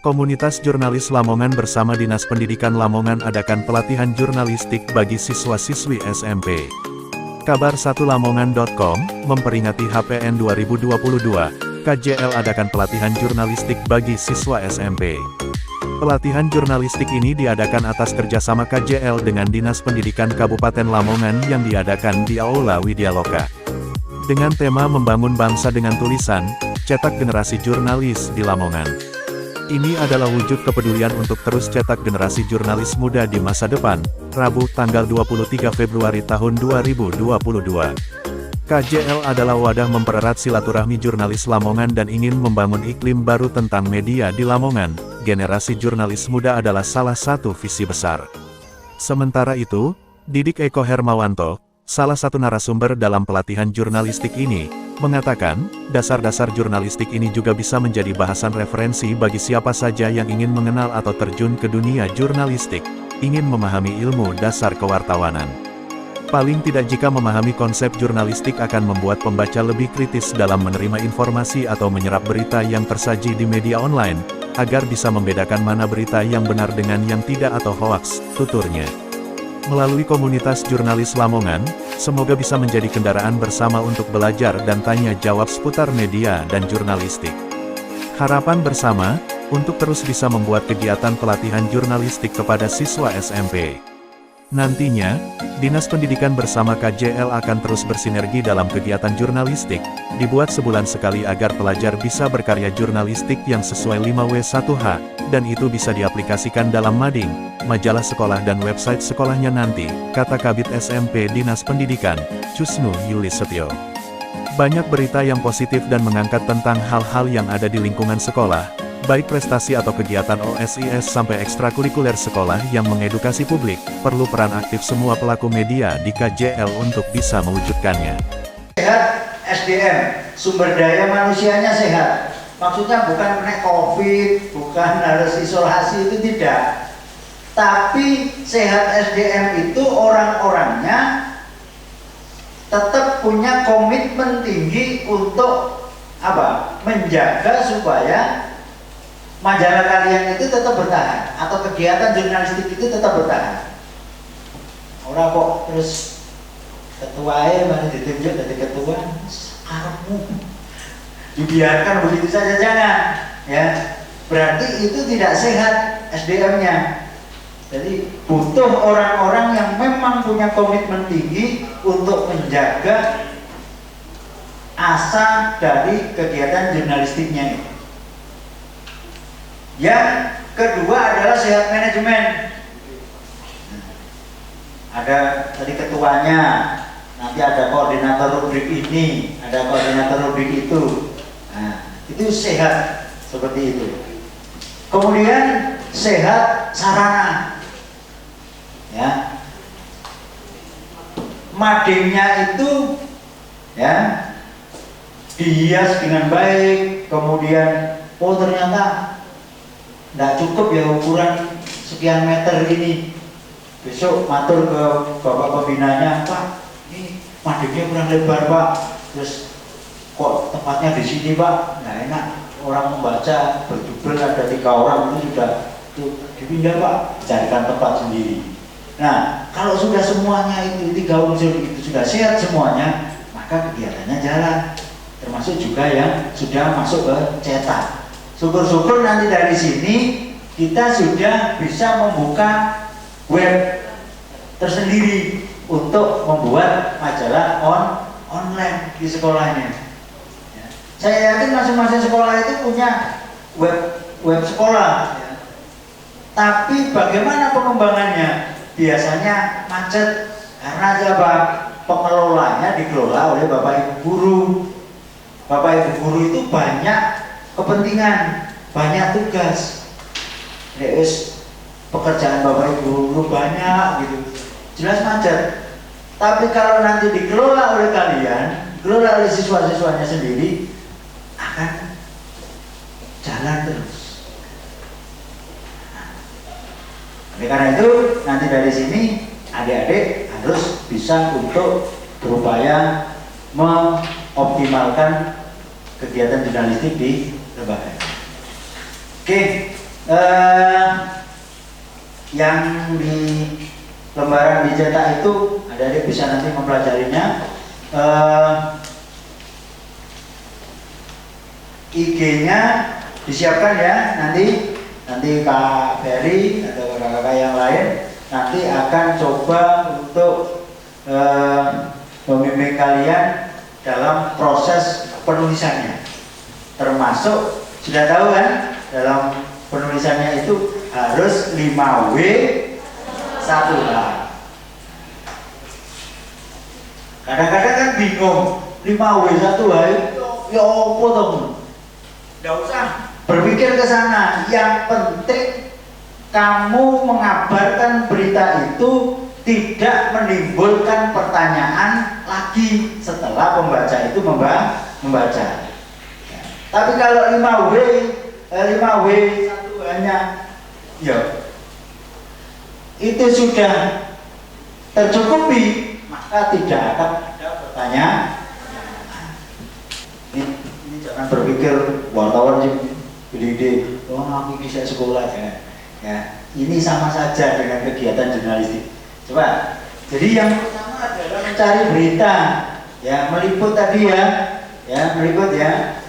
Komunitas Jurnalis Lamongan bersama Dinas Pendidikan Lamongan adakan pelatihan jurnalistik bagi siswa-siswi SMP. Kabar 1lamongan.com, memperingati HPN 2022, KJL adakan pelatihan jurnalistik bagi siswa SMP. Pelatihan jurnalistik ini diadakan atas kerjasama KJL dengan Dinas Pendidikan Kabupaten Lamongan yang diadakan di Aula Widyaloka. Dengan tema membangun bangsa dengan tulisan, cetak generasi jurnalis di Lamongan. Ini adalah wujud kepedulian untuk terus cetak generasi jurnalis muda di masa depan, Rabu tanggal 23 Februari tahun 2022. KJL adalah wadah mempererat silaturahmi jurnalis Lamongan dan ingin membangun iklim baru tentang media di Lamongan. Generasi jurnalis muda adalah salah satu visi besar. Sementara itu, Didik Eko Hermawanto, salah satu narasumber dalam pelatihan jurnalistik ini, mengatakan, dasar-dasar jurnalistik ini juga bisa menjadi bahasan referensi bagi siapa saja yang ingin mengenal atau terjun ke dunia jurnalistik, ingin memahami ilmu dasar kewartawanan. Paling tidak jika memahami konsep jurnalistik akan membuat pembaca lebih kritis dalam menerima informasi atau menyerap berita yang tersaji di media online, agar bisa membedakan mana berita yang benar dengan yang tidak atau hoaks, tuturnya. Melalui komunitas jurnalis Lamongan, semoga bisa menjadi kendaraan bersama untuk belajar dan tanya jawab seputar media dan jurnalistik. Harapan bersama, untuk terus bisa membuat kegiatan pelatihan jurnalistik kepada siswa SMP. Nantinya, Dinas Pendidikan bersama KJL akan terus bersinergi dalam kegiatan jurnalistik, dibuat sebulan sekali agar pelajar bisa berkarya jurnalistik yang sesuai 5W1H, dan itu bisa diaplikasikan dalam mading, majalah sekolah dan website sekolahnya nanti, kata Kabid SMP Dinas Pendidikan, Cusnu Yuli Setio. Banyak berita yang positif dan mengangkat tentang hal-hal yang ada di lingkungan sekolah, baik prestasi atau kegiatan OSIS sampai ekstrakurikuler sekolah yang mengedukasi publik, perlu peran aktif semua pelaku media di KJL untuk bisa mewujudkannya. Sehat SDM, sumber daya manusianya sehat. Maksudnya bukan kena COVID, bukan harus isolasi, itu tidak. Tapi sehat SDM itu orang-orangnya tetap punya komitmen tinggi untuk apa? Menjaga supaya majalah kalian itu tetap bertahan, atau kegiatan jurnalistik itu tetap bertahan. Orang kok terus ketuanya mana ditunjuk dari ketua, karepmu dibiarkan begitu saja, jangan, ya. Berarti itu tidak sehat SDM-nya. Jadi butuh orang-orang yang memang punya komitmen tinggi untuk menjaga asa dari kegiatan jurnalistiknya itu. Yang kedua adalah sehat manajemen. Ada tadi ketuanya, nanti ada koordinator rubrik ini, ada koordinator rubrik itu. Nah, itu sehat seperti itu. Kemudian sehat sarana, ya. Madingnya itu, ya, dihias dengan baik. Kemudian, oh ternyata nggak cukup ya ukuran sekian meter ini. Besok matur ke bapak pembinanya, Pak, ini madingnya kurang lebar Pak. Terus kok tempatnya di sini Pak, nggak enak orang membaca, berjubel ada 3 orang itu sudah dipindah Pak, carikan tempat sendiri. Nah, kalau sudah semuanya itu 3 unsur itu sudah sehat semuanya, maka kegiatannya jalan. Termasuk juga yang sudah masuk ke cetak. Syukur-syukur nanti dari sini kita sudah bisa membuka web tersendiri untuk membuat majalah online di sekolahnya. Ya. Saya yakin masing-masing sekolah itu punya web sekolah. Ya. Tapi bagaimana pengembangannya? Biasanya macet karena siapa? Pengelolanya dikelola oleh Bapak Ibu Guru. Bapak Ibu Guru itu banyak kepentingan, banyak tugas. Pekerjaan Bapak Ibu guru banyak gitu, jelas macet. Tapi kalau nanti dikelola oleh kalian, dikelola oleh siswa-siswanya sendiri, akan jalan terus. Oleh karena itu, nanti dari sini adik-adik harus bisa untuk berupaya mengoptimalkan kegiatan jurnalistik di lembaga. Oke, eh, yang di lembaran dicetak itu adik-adik bisa nanti mempelajarinya. IG-nya disiapkan ya, nanti Kak Ferry atau kakak-kakak yang lain nanti akan coba untuk membimbing kalian dalam proses penulisannya, termasuk sudah tahu kan dalam penulisannya itu harus 5W 1H. Kadang-kadang kan bingung 5W 1H ya apa dong? Nggak usah berpikir ke sana. Yang penting kamu mengabarkan berita itu tidak menimbulkan pertanyaan lagi setelah pembaca itu membaca. Tapi kalau 5W 1H-nya ya itu sudah tercukupi, maka tidak akan ada pertanyaan. Ini jangan berpikir wartawan sih ide, oh aku bisa sekolah ya. Ini sama saja dengan kegiatan jurnalistik. Coba, jadi yang pertama adalah mencari berita, ya meliput tadi ya meliput ya.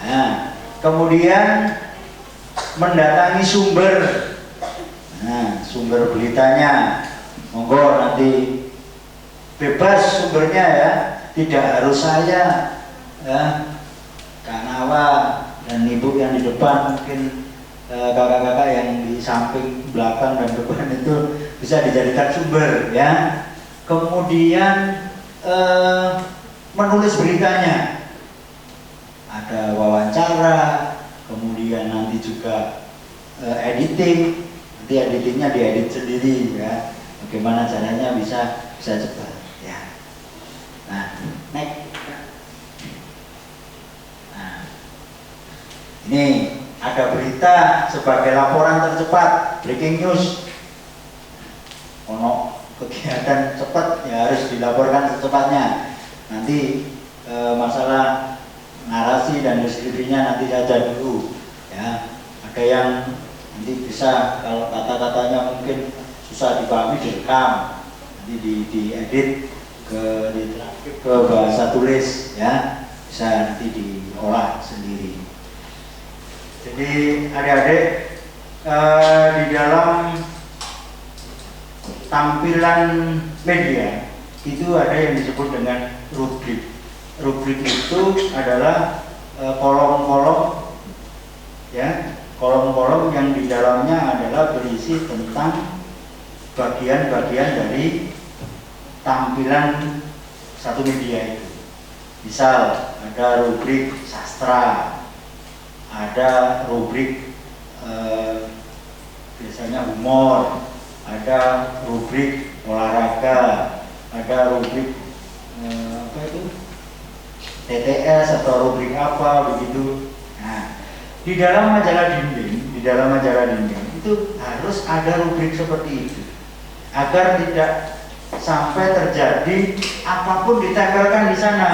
Nah, kemudian mendatangi sumber. Nah, sumber beritanya, monggo nanti bebas sumbernya ya, tidak harus saya ya, Kak Nawa dan ibu yang di depan, mungkin kakak-kakak yang di samping, belakang dan depan itu bisa dijadikan sumber ya. Kemudian menulis beritanya, ada wawancara, kemudian nanti juga editing, nanti editingnya diedit sendiri ya, bagaimana caranya bisa cepat ya. Nah, next. Nah, ini ada berita sebagai laporan tercepat, breaking news. Ono kegiatan cepat ya harus dilaporkan secepatnya. Nanti masalah narasi dan deskripsinya nanti saja dulu ya. Ada yang nanti bisa, kalau kata-katanya mungkin susah dipahami, direkam, nanti diedit ke bahasa tulis ya, bisa nanti diolah sendiri. Jadi adik-adik di dalam tampilan media itu ada yang disebut dengan rubrik. Rubrik itu adalah kolom-kolom ya, kolom-kolom yang di dalamnya adalah berisi tentang bagian-bagian dari tampilan satu media itu. Misal ada rubrik sastra, ada rubrik biasanya humor, ada rubrik olahraga, ada rubrik apa itu TTS atau rubrik apa begitu. Nah, di dalam majalah dinding itu harus ada rubrik seperti itu agar tidak sampai terjadi apapun ditempelkan di sana.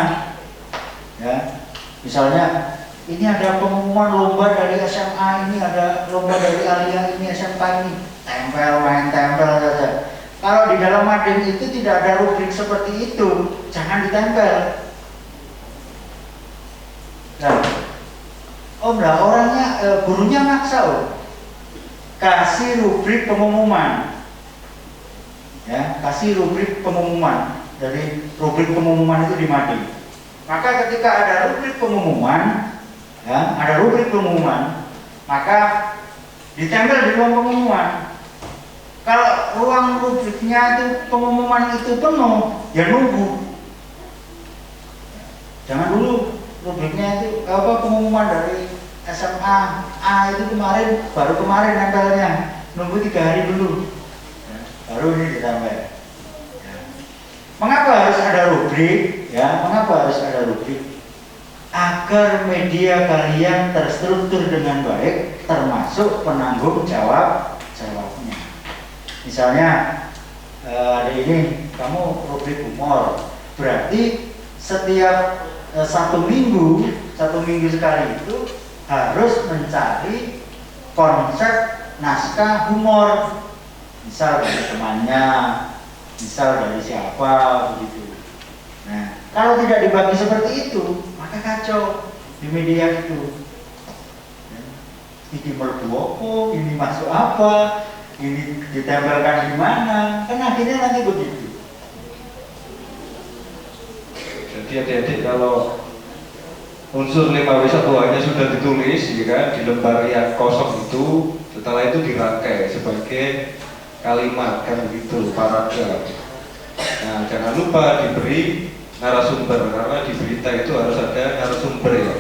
Ya, misalnya ini ada pengumuman lomba dari SMA, ini ada lomba dari Alia, ini SMK ini, main tempel saja. Kalau di dalam mading itu tidak ada rubrik seperti itu, jangan ditempel. Nah, orangnya gurunya maksa kasih rubrik pengumuman, ya, kasih rubrik pengumuman. Dari rubrik pengumuman itu di mading. Maka ketika ada rubrik pengumuman, ya, ada rubrik pengumuman, maka ditempel di ruang pengumuman. Kalau ruang rubriknya itu pengumuman itu penuh, ya nunggu. Jangan dulu rubriknya itu pengumuman dari SMA A itu baru kemarin nempelnya, nunggu 3 hari dulu, ya, baru ini ditempel. Ya. Mengapa harus ada rubrik? Ya, mengapa harus ada rubrik? Agar media kalian terstruktur dengan baik, termasuk penanggung jawabnya. Misalnya hari ini kamu rubrik humor, berarti setiap 1 minggu sekali itu harus mencari konsep naskah humor, misal dari temannya, misal dari siapa begitu. Nah, kalau tidak dibagi seperti itu, maka kacau di media itu. Ini merduopo, ini masuk apa, ini ditempelkan di mana, kan akhirnya nanti begitu. Jadi adik-adik kalau unsur 5W1-nya sudah ditulis ya kan, di lembar yang kosong itu, setelah itu dirangkai sebagai kalimat kan begitu, paragraf. Nah, jangan lupa diberi narasumber, karena di berita itu harus ada narasumber ya.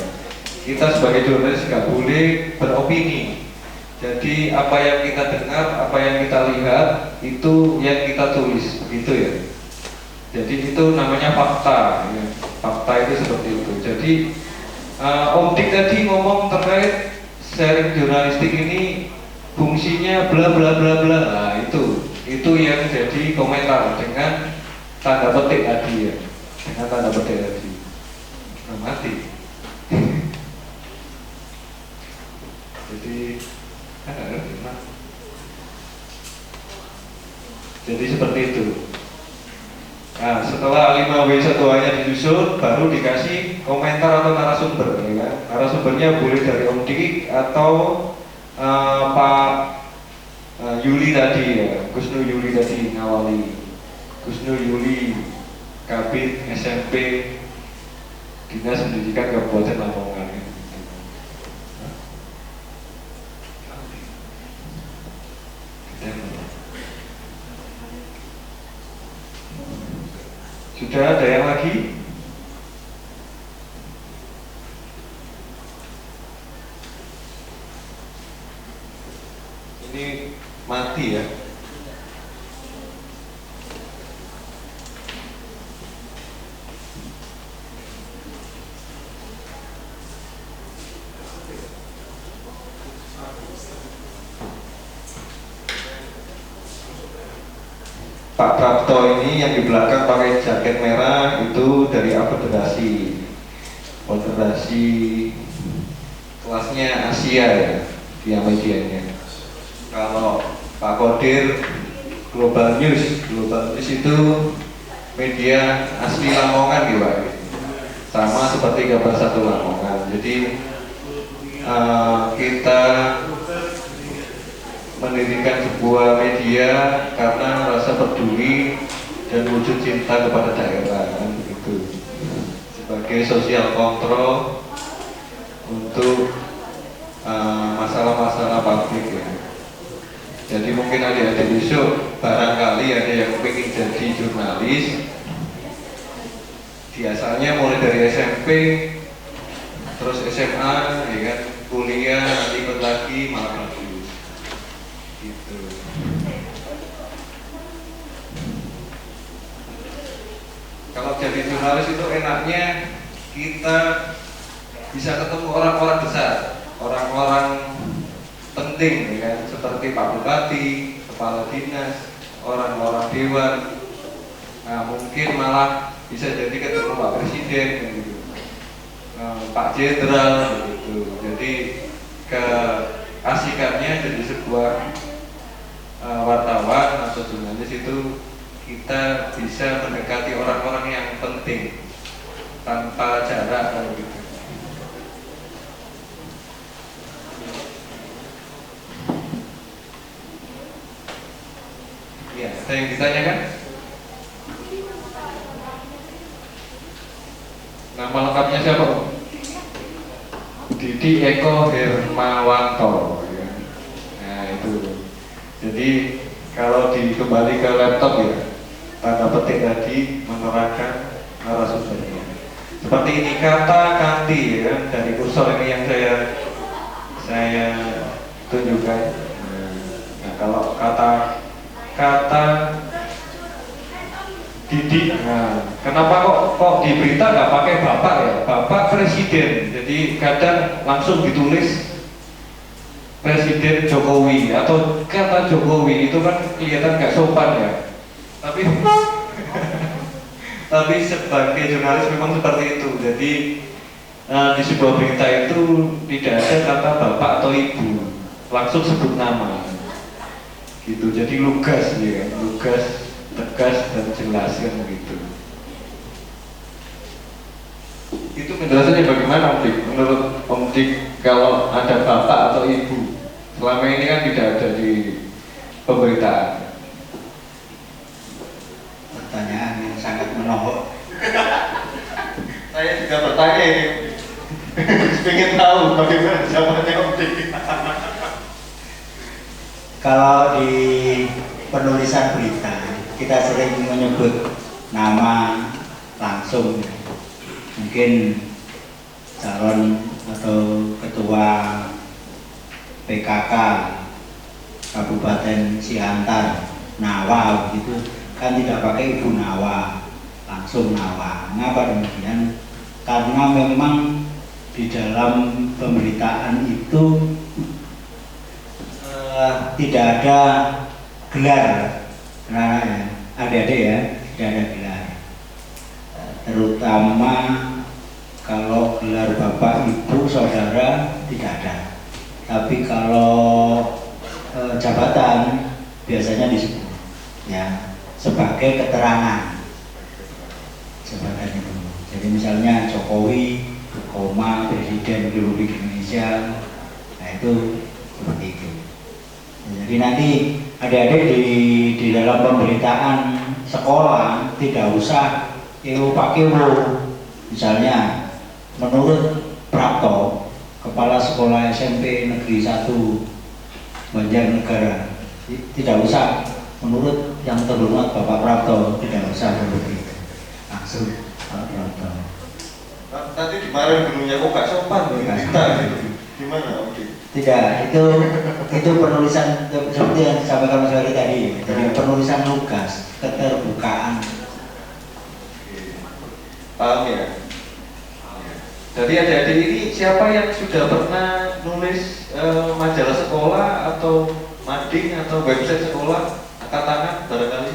Kita sebagai jurnalis nggak boleh beropini. Jadi apa yang kita dengar, apa yang kita lihat itu yang kita tulis, begitu ya. Jadi itu namanya fakta ya. Fakta itu seperti itu. Jadi Om Dik tadi ngomong terkait sharing jurnalistik ini fungsinya bla bla bla bla. Nah, itu yang jadi komentar dengan tanda petik tadi ya. Dengan tanda petik tadi. Nah, mati. Jadi seperti itu. Nah, setelah 5W1-nya disusun, baru dikasih komentar atau narasumber ya kan? Narasumbernya boleh dari Om Dik atau Pak Yuli tadi ya, Gusnu Yuli tadi ngawali. Gusnu Yuli, Kabid SMP Dinas Pendidikan Kabupaten Lamongan. Sudah ada yang lagi? Ini mati ya. Pak Prapto ini yang di belakang pakai jaket merah itu dari Federasi kelasnya Asia ya, dia medianya. Kalau Pak Kodir Global News itu media asli Lamongan gitu Pak. Sama seperti Kabar Satu Lamongan. Jadi kita mendirikan sebuah media karena rasa peduli dan wujud cinta kepada daerah kan begitu, sebagai sosial kontrol untuk masalah-masalah publik ya. Jadi mungkin adik-adik besok barangkali ada yang ingin jadi jurnalis, biasanya mulai dari SMP terus SMA ya kan, kuliah nanti ikut lagi malah bagus gitu. Kalau jadi jurnalis itu enaknya kita bisa ketemu orang-orang besar, orang-orang penting ya kan, seperti Pak Bupati, Kepala Dinas, orang-orang dewan. Nah, mungkin malah bisa jadi ketemu Pak Presiden gitu. Pak Jenderal gitu. Jadi keasikannya jadi sebuah wartawan atau jurnalis itu kita bisa mendekati orang-orang yang penting tanpa jarak kalau gitu. Ya, ada yang ditanyakan? Nama lengkapnya siapa? Didi Eko Hermawanto ya. Nah itu. Jadi kalau dikembali ke laptop ya, tanda petik tadi menerangkan narasumbernya. Seperti ini kata kanti ya, dari kursor ini yang saya tunjukkan. Nah, kalau kata Didi, nah, kenapa kok di berita nggak pakai bapak ya? Bapak presiden, jadi kadang langsung ditulis Presiden Jokowi atau kata Jokowi itu kan kelihatan nggak sopan ya. Tapi sebagai jurnalis memang seperti itu. Jadi di sebuah berita itu tidak ada kata bapak atau ibu. langsung sebut nama gitu, jadi lugas ya kan, lugas, tegas dan jelas kan gitu. Itu penjelasannya bagaimana Om Dik? Menurut Om Dik, kalau ada bapak atau ibu, selama ini kan tidak ada di pemberitaan. Pertanyaan yang sangat menohok. Saya juga bertanya ini, ingin tahu bagaimana jawabannya Om Dik. Kalau di penulisan berita kita sering menyebut nama langsung, mungkin calon atau ketua PKK Kabupaten Siantar Nawa begitu kan tidak pakai Ibu Nawa, langsung Nawa. Kenapa demikian? Karena memang di dalam pemberitaan itu tidak ada gelar, karena ya, adik-adik ya, tidak ada gelar. Terutama kalau gelar bapak, ibu, saudara tidak ada. Tapi kalau jabatan biasanya disebut ya sebagai keterangan jabatan itu. Jadi misalnya Jokowi, Presiden Republik Indonesia, nah itu seperti itu. Jadi nanti adik-adik di dalam pemberitaan sekolah tidak usah pakai misalnya menurut Prapto, Kepala Sekolah SMP Negeri 1 Banjarnegara, tidak usah menurut yang terhormat Bapak Prapto, tidak usah seperti itu, langsung Pak Prapto. Nanti dimarahin gurunya kok gak sopan kita gitu. Gimana Om Dik? Tidak, itu penulisan seperti yang disampaikan Mas Ferry tadi. Jadi penulisan lugas, keterbukaan. Paham ya? Jadi adik-adik ini siapa yang sudah pernah nulis majalah sekolah atau mading atau website sekolah? Angkat tangan barangkali.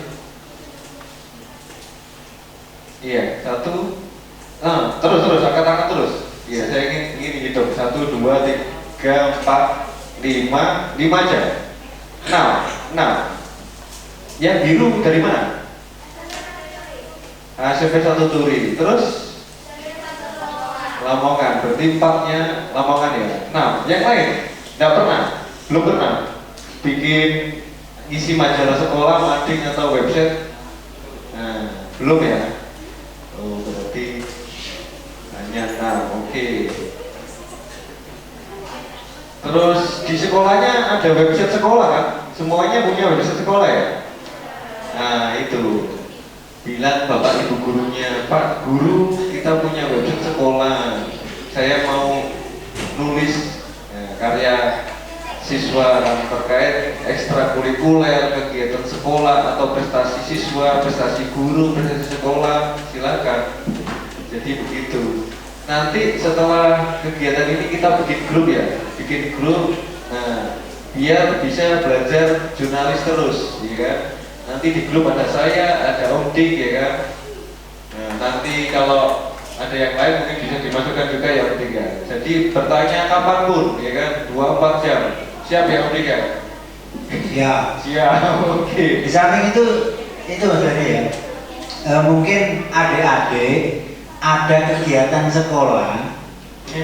Iya, satu. Terus angkat tangan terus. Iya, saya ingin hitung 1, 2, 3, 4, 5 aja. Nah, yang biru dari mana? SMP 1 Turi. Terus Lamongan, berarti 4-nya Lamongan ya. Nah, yang lain belum pernah bikin isi majalah sekolah, mading atau website. Nah, belum ya. Oh, berarti hanya 6. Oke. Terus di sekolahnya ada website sekolah kan? Semuanya punya website sekolah ya? Nah itu, bilang bapak ibu gurunya, Pak Guru kita punya website sekolah, saya mau nulis karya siswa terkait ekstrakurikuler, kegiatan sekolah atau prestasi siswa, prestasi guru, prestasi sekolah, silakan. Jadi begitu. Nanti setelah kegiatan ini kita bikin grup, nah biar bisa belajar jurnalis terus, ya kan? Nanti di grup ada saya, ada Om Dik, ya kan? Nah, nanti kalau ada yang lain mungkin bisa dimasukkan juga ya Om Dik ya. Jadi bertanya kapanpun, ya kan? 24 jam, siap ya Om Dik ya? Siap, oke. Di samping itu Mas Ferry ya, mungkin adik-adik ada kegiatan sekolah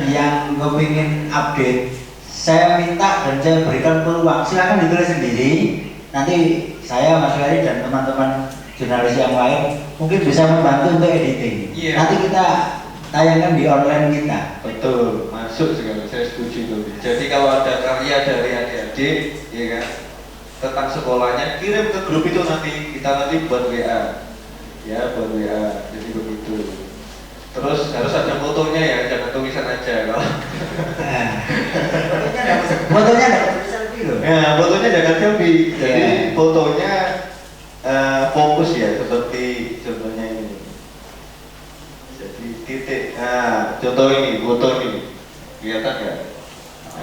yang kepingin update, saya minta dan saya berikan peluang, silakan ditulis sendiri. Nanti saya, Mas Ferry dan teman-teman jurnalis yang lain mungkin bisa membantu untuk editing. Nanti kita tayangkan di online kita. Betul, masuk sekali, saya setuju tuh. Jadi kalau ada karya dari adik-adik, ya kan, tentang sekolahnya kirim ke grup itu, nanti kita buat WA, ya buat WA. Jadi begitu. Terus harus ada fotonya ya, jangan tulisan aja kalau. Fotonya ada selfie loh. Ya, fotonya jangan selfie. Jadi fotonya fokus ya, seperti contohnya ini. Jadi titik. Nah, contoh ini, foto ini, kelihatan nggak?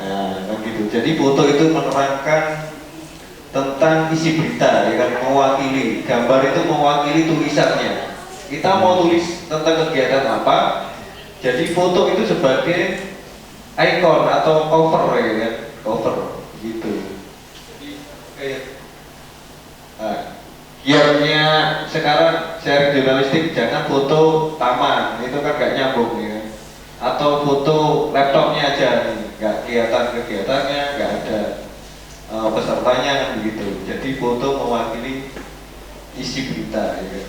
Nah, gitu. Jadi foto itu menerangkan tentang isi berita, ya kan, mewakili. Gambar itu mewakili tulisannya. Kita mau tulis tentang kegiatan apa, jadi foto itu sebagai ikon atau cover, ya kan, cover gitu. Jadi kayak kiatnya sekarang sharing jurnalistik jangan foto taman, itu kan gak nyambung ya. Atau foto laptopnya aja nih, gak kelihatan kegiatannya, gak ada pesertanya kan begitu. Jadi foto mewakili isi berita ya.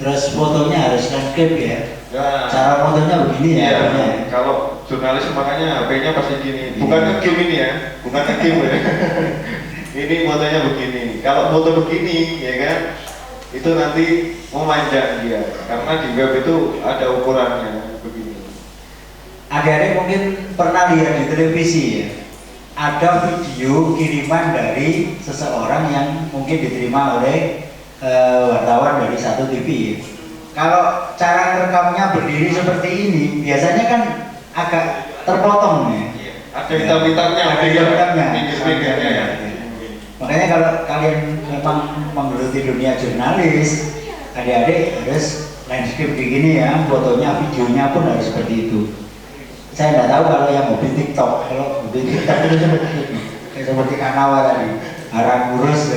Terus fotonya harus landscape ya. Nah, Cara fotonya begini ya. iya, HP-nya. kalau jurnalis makanya HP-nya pasti gini. Bukan nge-game ini ya, bukan nge-game ya. Ini fotonya begini. Kalau foto begini ya kan, itu nanti memanjang dia. Karena di web itu ada ukurannya begini. Adik-adik mungkin pernah lihat di televisi ya. Ada video kiriman dari seseorang yang mungkin diterima oleh wartawan dari satu TV ya. Kalau cara rekamnya berdiri seperti ini, biasanya kan agak terpotong ya. Iya. Ada hitam-hitamnya, Ada hitam-hitamnya. pinggir-pinggirnya ya. Makanya kalau kalian memang menggeluti dunia jurnalis, adik-adik harus landscape begini ya, fotonya, videonya pun harus seperti itu. Saya nggak tahu kalau yang hobi TikTok, kalau hobi TikTok itu seperti Kanawa tadi, arah ngurus.